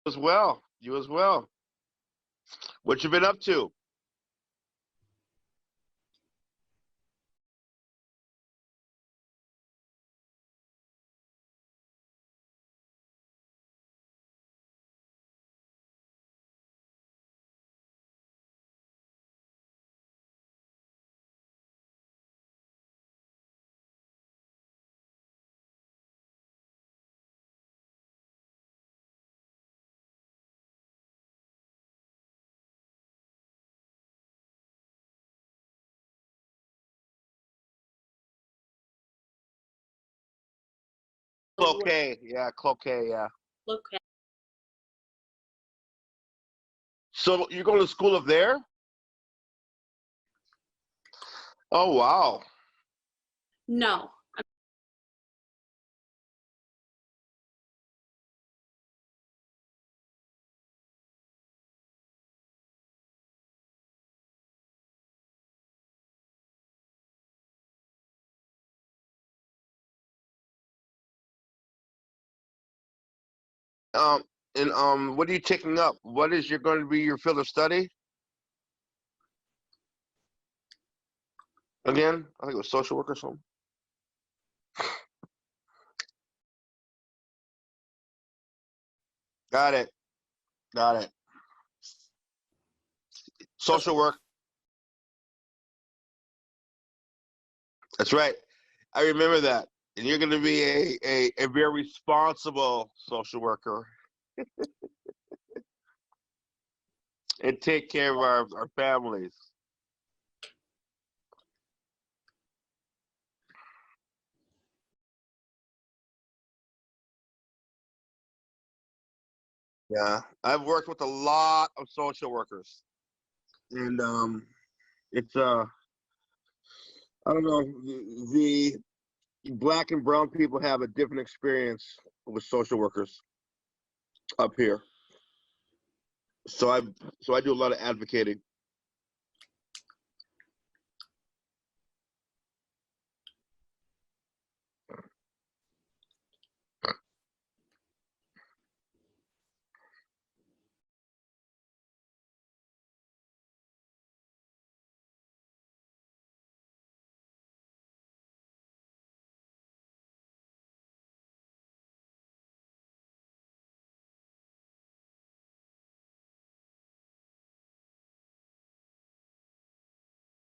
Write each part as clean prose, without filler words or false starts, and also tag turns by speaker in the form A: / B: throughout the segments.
A: As well. You as well. What you been up to? Cloquet. Yeah, Cloquet. Yeah.
B: Cloquet.
A: So you're going to school up there? Oh wow.
B: No.
A: Um, and what are you taking up? What is your going to be your field of study again? I think it was social work or something. Got it. Got it. Social work. That's right. I remember that. And you're going to be a very responsible social worker and take care of our families. Yeah, I've worked with a lot of social workers, and it's I don't know, the black and brown people have a different experience with social workers up here. So I do a lot of advocating.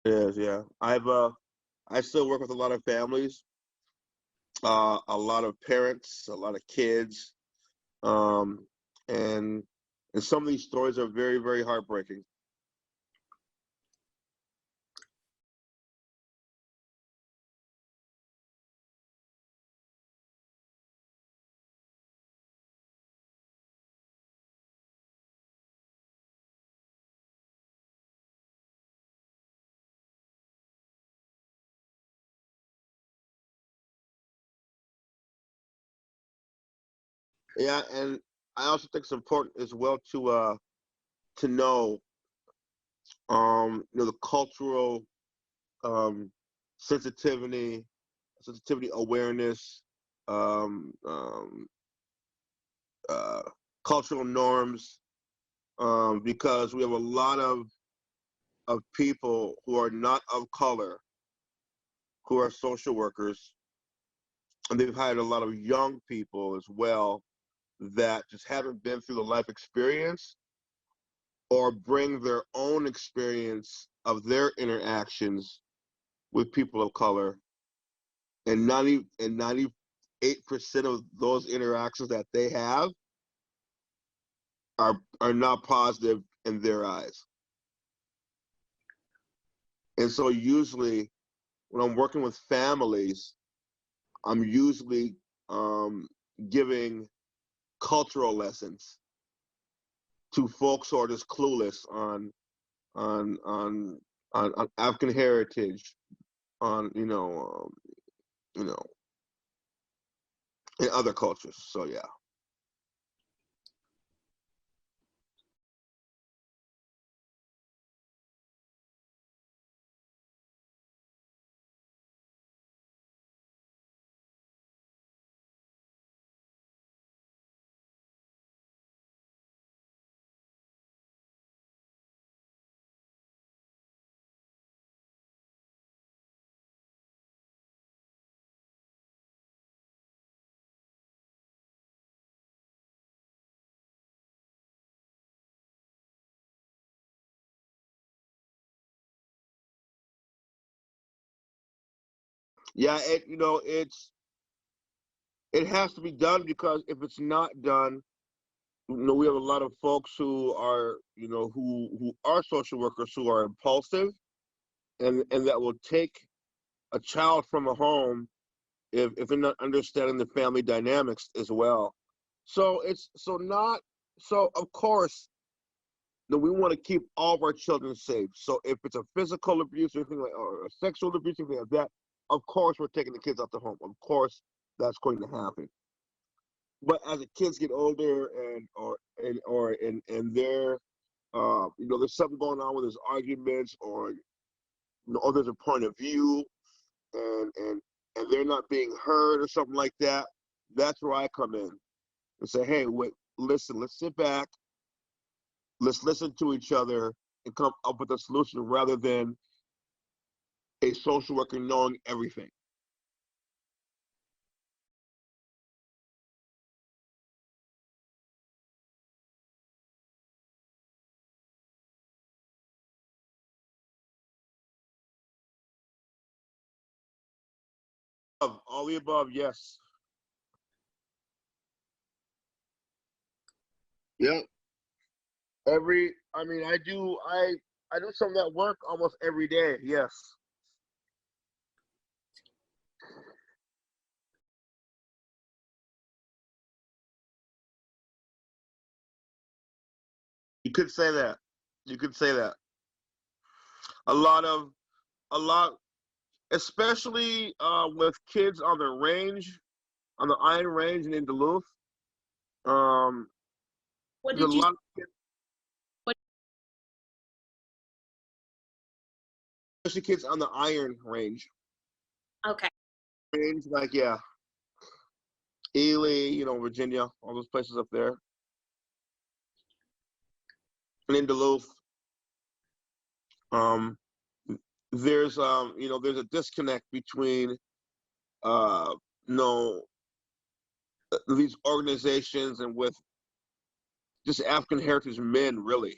A: Yes, yeah. I still work with a lot of families, a lot of parents, a lot of kids, um, and and some of these stories are very, very heartbreaking. Yeah, and I also think it's important as well to know the cultural um sensitivity sensitivity awareness, um, um, uh, cultural norms, because we have a lot of people who are not of color who are social workers, and they've hired a lot of young people as well that just haven't been through the life experience or bring their own experience of their interactions with people of color, and 98% of those interactions that they have are not positive in their eyes. And so usually when I'm working with families, I'm usually um, giving cultural lessons to folks who are just clueless on on on African heritage, on you know in other cultures. So yeah. Yeah, it has to be done because if it's not done, we have a lot of folks who are, who are social workers who are impulsive, and that will take a child from a home if they're not understanding the family dynamics as well. So it's so not so of course we want to keep all of our children safe. So if it's a physical abuse or anything like or a sexual abuse, anything like that, of course we're taking the kids out the home. Of course that's going to happen. But as the kids get older and they're there's something going on with there's arguments or there's a point of view and they're not being heard or something like that, that's where I come in and say, hey, wait, listen, let's sit back, let's listen to each other and come up with a solution rather than a social worker knowing everything. All the above, yes. Yeah. I do some of that work almost every day, yes. You could say that. You could say that. A lot of a lot especially with kids on the range, on the Iron Range and in Duluth. Um,
B: What
A: there's a
B: did you?
A: lot of kids,
B: What?
A: especially kids on the Iron Range.
B: Okay.
A: Range, like yeah, Ely, Virginia, all those places up there, and in Duluth. Um, there's a disconnect between uh, you know, these organizations and with just African heritage men, really.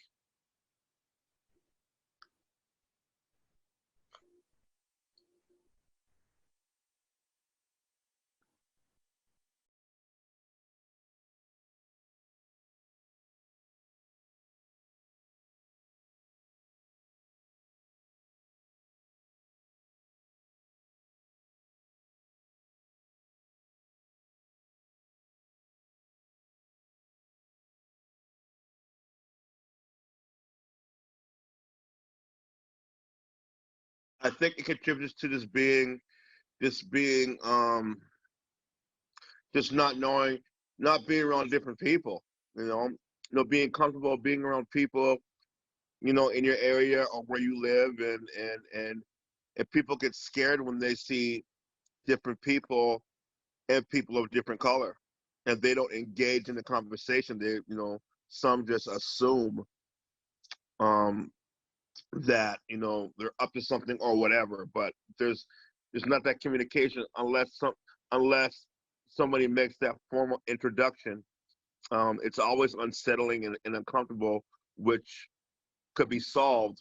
A: I think it contributes to this being just not knowing, not being around different people, being comfortable being around people, in your area or where you live, and if people get scared when they see different people and people of different color, and they don't engage in the conversation, some just assume um, that they're up to something or whatever, but there's not that communication unless somebody makes that formal introduction. It's always unsettling and uncomfortable, which could be solved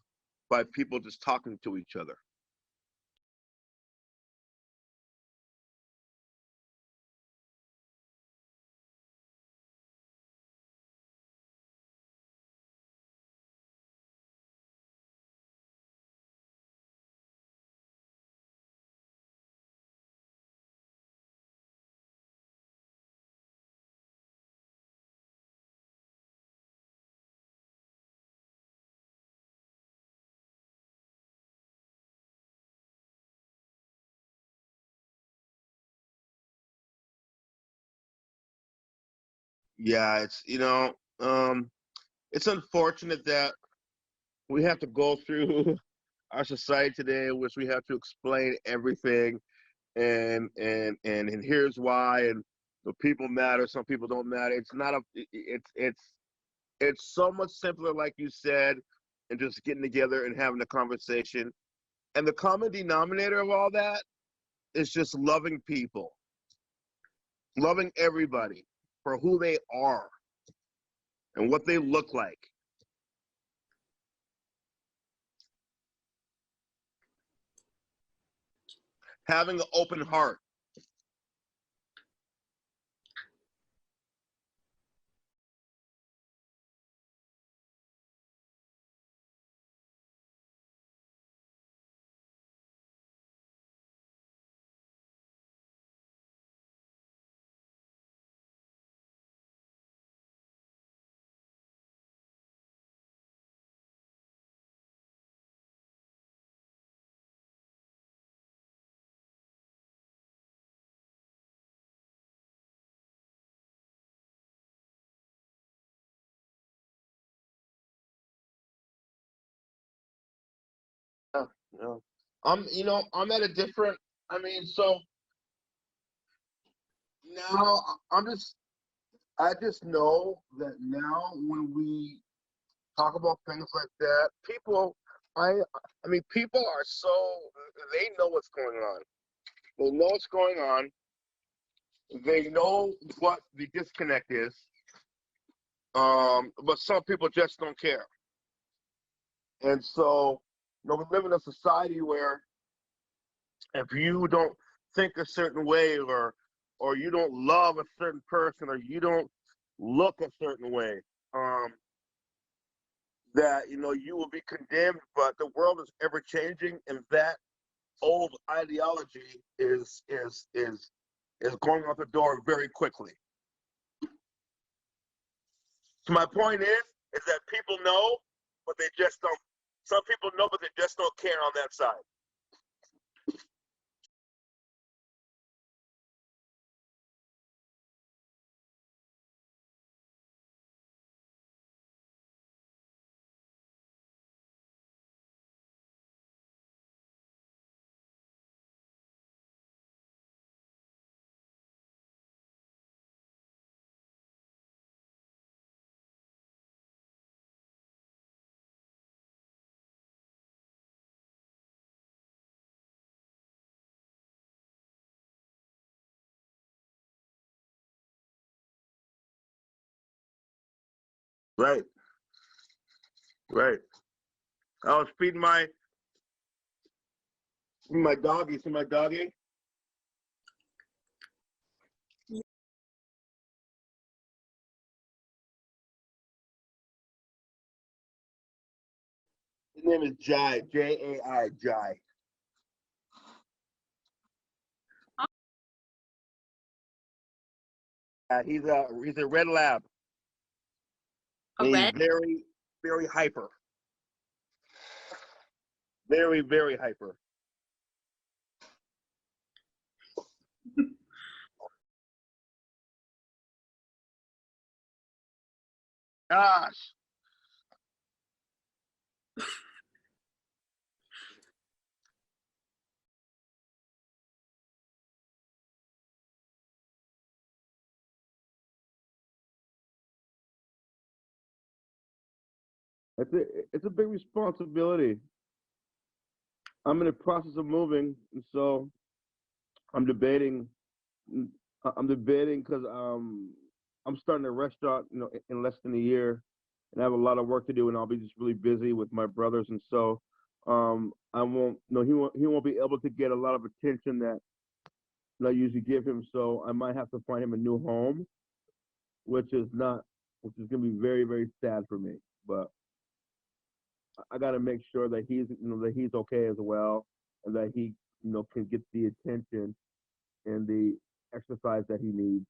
A: by people just talking to each other. Yeah, it's unfortunate that we have to go through our society today in which we have to explain everything, and here's why, and the people matter, some people don't matter. It's not a it's so much simpler, like you said, and just getting together and having a conversation. And the common denominator of all that is just loving people, loving everybody for who they are and what they look like. having an open heart. Yeah, yeah. I'm at a different. I mean, so now I just know that now when we talk about things like that, I, I mean, people are so, they know what's going on. They know what's going on. They know what the disconnect is. But some people just don't care. And so, we live in a society where if you don't think a certain way, or you don't love a certain person, or you don't look a certain way, that you will be condemned. But the world is ever changing, and that old ideology is going out the door very quickly. So my point is that people know, but they just don't. Some people know, but they just don't care on that side. Right, right. I was feeding my doggy. See my doggy? His name is Jai. Jai. Jai. He's a red lab,
B: A
A: and he's
B: red?
A: very very hyper. Very very hyper. Gosh, it's a big responsibility. I'm in the process of moving, and so I'm debating. I'm debating because I'm starting a restaurant, in less than a year, and I have a lot of work to do, and I'll be just really busy with my brothers, and so I won't. No, he won't be able to get a lot of attention that I usually give him. So I might have to find him a new home, which is not, which is gonna be very very sad for me. But I got to make sure that he's okay as well, and that he can get the attention and the exercise that he needs.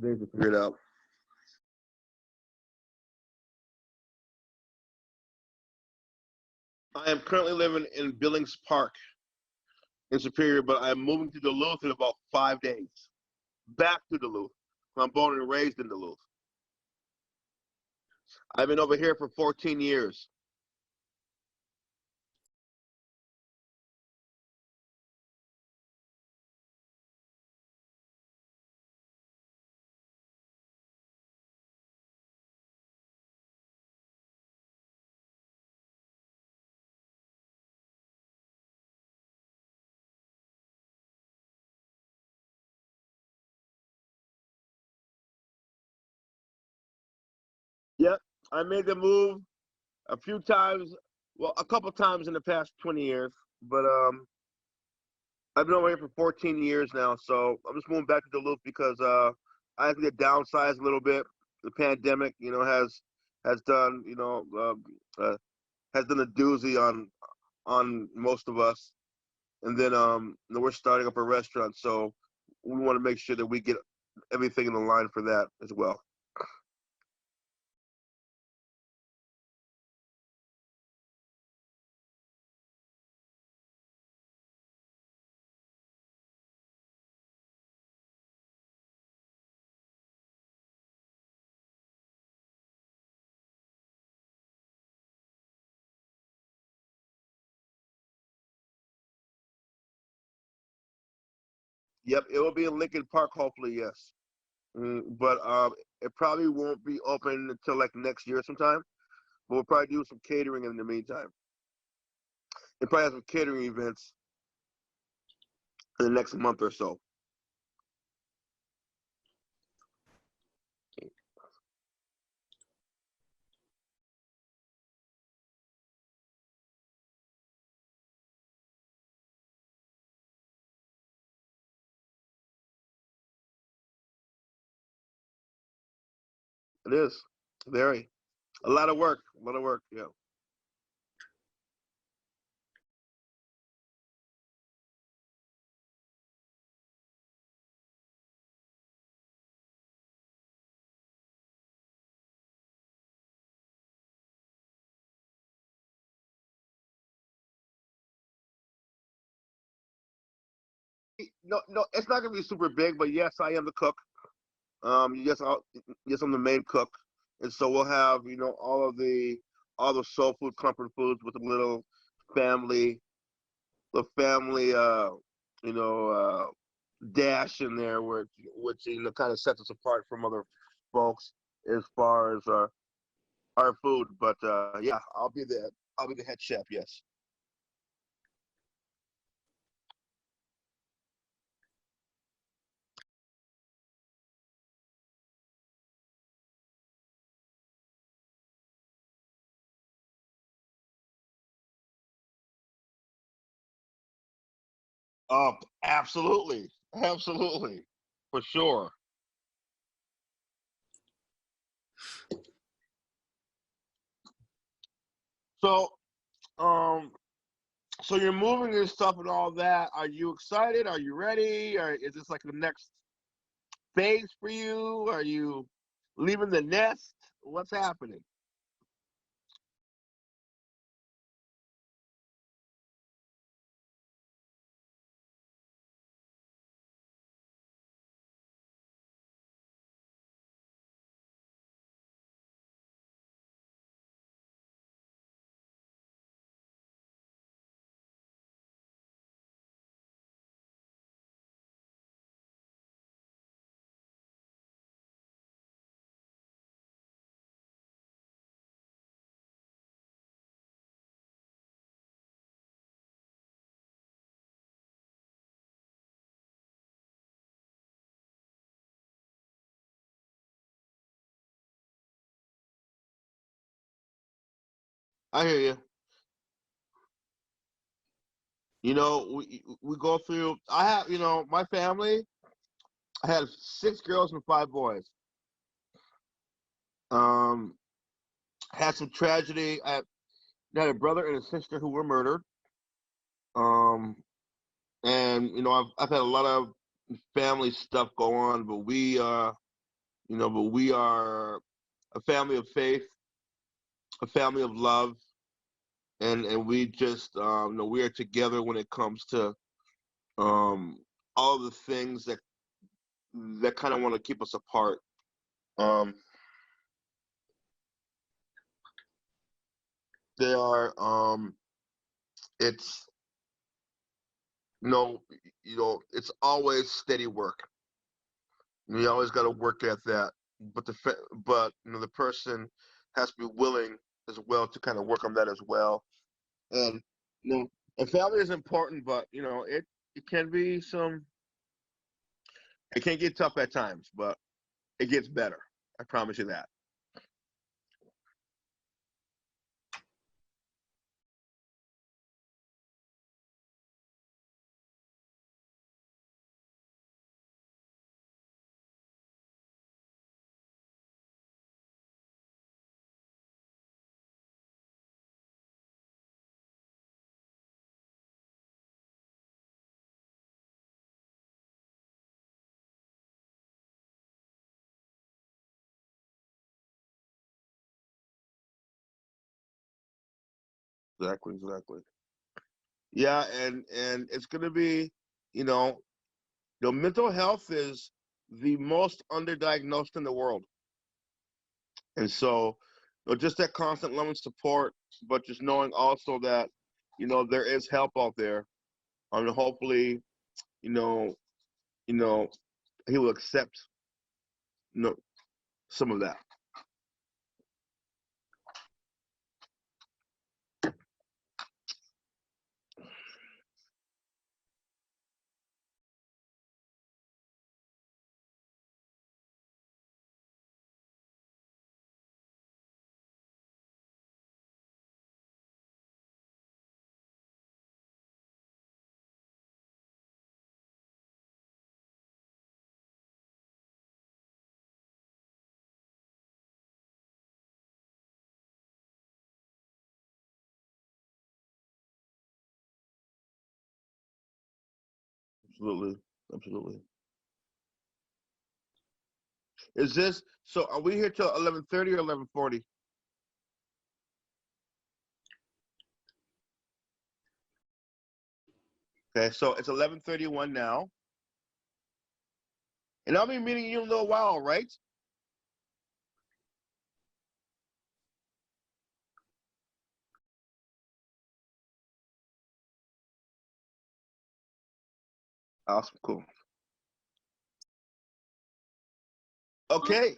A: Days to figure it out. I am currently living in Billings Park in Superior, but I'm moving to Duluth in about 5 days. Back to Duluth. I'm born and raised in Duluth. I've been over here for 14 years. I made the move a few times. Well, a couple times in the past 20 years, but I've been over here for 14 years now, so I'm just moving back to Duluth because I have to get downsized a little bit. The pandemic, has done, has done a doozy on most of us, and then we're starting up a restaurant, so we want to make sure that we get everything in the line for that as well. Yep, it will be in Lincoln Park, hopefully, yes. But it probably won't be open until like next year sometime. But we'll probably do some catering in the meantime. And probably have some catering events in the next month or so. It is very a lot of work, a lot of work. Yeah. No, no, it's not gonna be super big, but yes, I am the cook. Yes, yes, I'm the main cook, and so we'll have all the soul food, comfort foods with a little family, the family, you know, uh, dash in there, which kind of sets us apart from other folks as far as our food. But yeah, I'll be the head chef. Yes. Absolutely, absolutely, for sure. So, um, so you're moving and stuff and all that. Are you excited? Are you ready? Or is this like the next phase for you? Are you leaving the nest? What's happening? I hear you. We go through. I have my family. I had 6 girls and 5 boys. Um, had some tragedy. I had a brother and a sister who were murdered. Um, and I've had a lot of family stuff go on, but we are a family of faith, a family of love, and we just we are together when it comes to um all the things that kind of want to keep us apart. Um, they are it's no it's always steady work. You always got to work at that, but the person has to be willing as well to kind of work on that as well. And and family is important, but it can be it can get tough at times, but it gets better. I promise you that. Exactly. Yeah, and it's gonna be, you know, mental health is the most underdiagnosed in the world, and so just that constant loving support, but just knowing also that there is help out there. Hopefully, you know, you know, he will accept some of that. Absolutely, absolutely. Is this so? Are we here till 11:30 or 11:40? Okay, so it's 11:31 now, and I'll be meeting you in a little while, right? Awesome, cool. Okay,